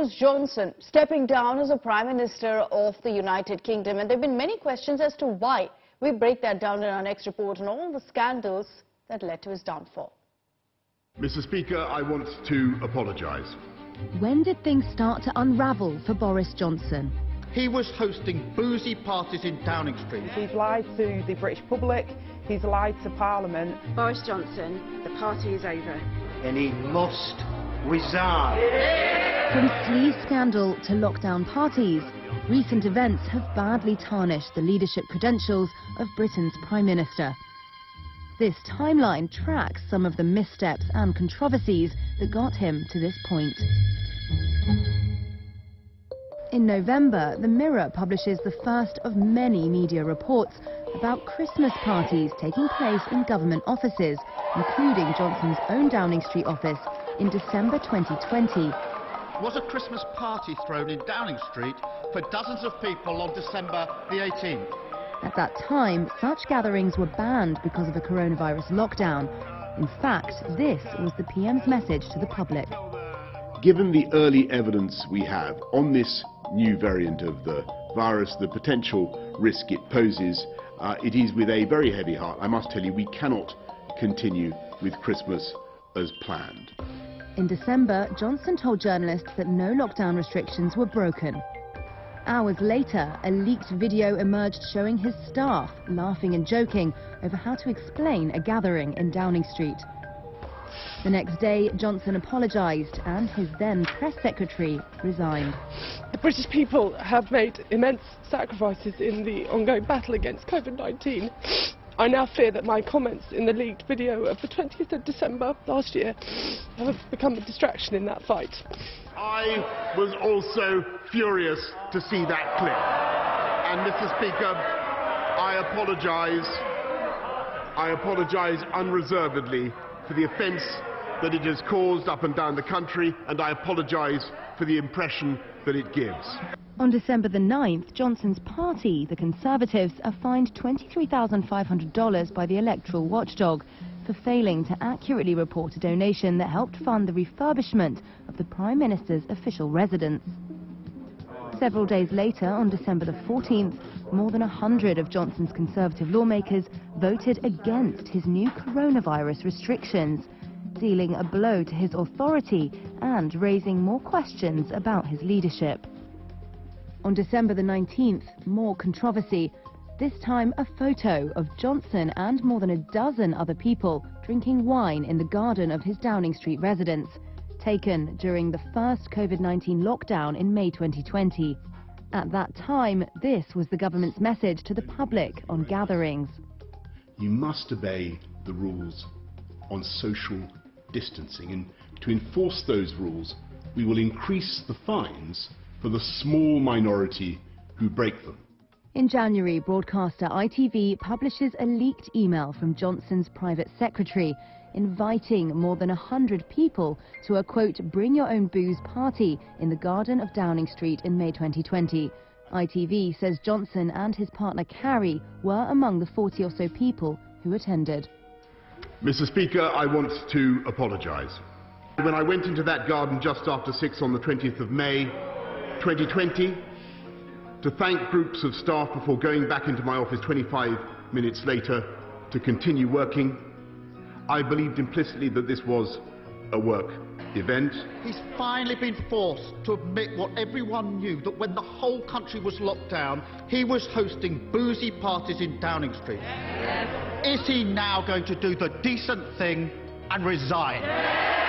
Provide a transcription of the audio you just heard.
Boris Johnson stepping down as a Prime Minister of the United Kingdom. And there have been many questions as to why. We break that down in our next report on all the scandals that led to his downfall. Mr. Speaker, I want to apologise. When did things start to unravel for Boris Johnson? He was hosting boozy parties in Downing Street. He's lied to the British public, he's lied to Parliament. Boris Johnson, the party is over. And he must resign. From sleaze scandal to lockdown parties, recent events have badly tarnished the leadership credentials of Britain's Prime Minister. This timeline tracks some of the missteps and controversies that got him to this point. In November, The Mirror publishes the first of many media reports about Christmas parties taking place in government offices, including Johnson's own Downing Street office, in December 2020. Was a Christmas party thrown in Downing Street for dozens of people on December the 18th? At that time, such gatherings were banned because of a coronavirus lockdown. In fact, this was the PM's message to the public. Given the early evidence we have on this new variant of the virus, the potential risk it poses, it is with a very heavy heart, I must tell you, we cannot continue with Christmas as planned. In December, Johnson told journalists that no lockdown restrictions were broken. Hours later, a leaked video emerged showing his staff laughing and joking over how to explain a gathering in Downing Street. The next day, Johnson apologised and his then press secretary resigned. The British people have made immense sacrifices in the ongoing battle against COVID-19. I now fear that my comments in the leaked video of the 20th of December last year have become a distraction in that fight. I was also furious to see that clip. And Mr. Speaker, I apologise unreservedly for the offence that it has caused up and down the country, and I apologise for the impression that it gives. On December the 9th, Johnson's party, the Conservatives, are fined $23,500 by the electoral watchdog for failing to accurately report a donation that helped fund the refurbishment of the Prime Minister's official residence. Several days later, on December the 14th, more than 100 of Johnson's Conservative lawmakers voted against his new coronavirus restrictions, dealing a blow to his authority and raising more questions about his leadership. On December the 19th, more controversy, this time a photo of Johnson and more than a dozen other people drinking wine in the garden of his Downing Street residence, taken during the first COVID-19 lockdown in May 2020. At that time, this was the government's message to the public on gatherings. You must obey the rules on social distancing, and to enforce those rules, we will increase the fines for the small minority who break them. In January, broadcaster ITV publishes a leaked email from Johnson's private secretary inviting more than 100 people to a, quote, bring your own booze party in the garden of Downing Street in May 2020. ITV says Johnson and his partner Carrie were among the 40 or so people who attended. Mr. Speaker, I want to apologise. When I went into that garden just after 6 on the 20th of May 2020, to thank groups of staff before going back into my office 25 minutes later to continue working, I believed implicitly that this was a work event. He's finally been forced to admit what everyone knew, that when the whole country was locked down, he was hosting boozy parties in Downing Street. Yes. Is he now going to do the decent thing and resign? Yes.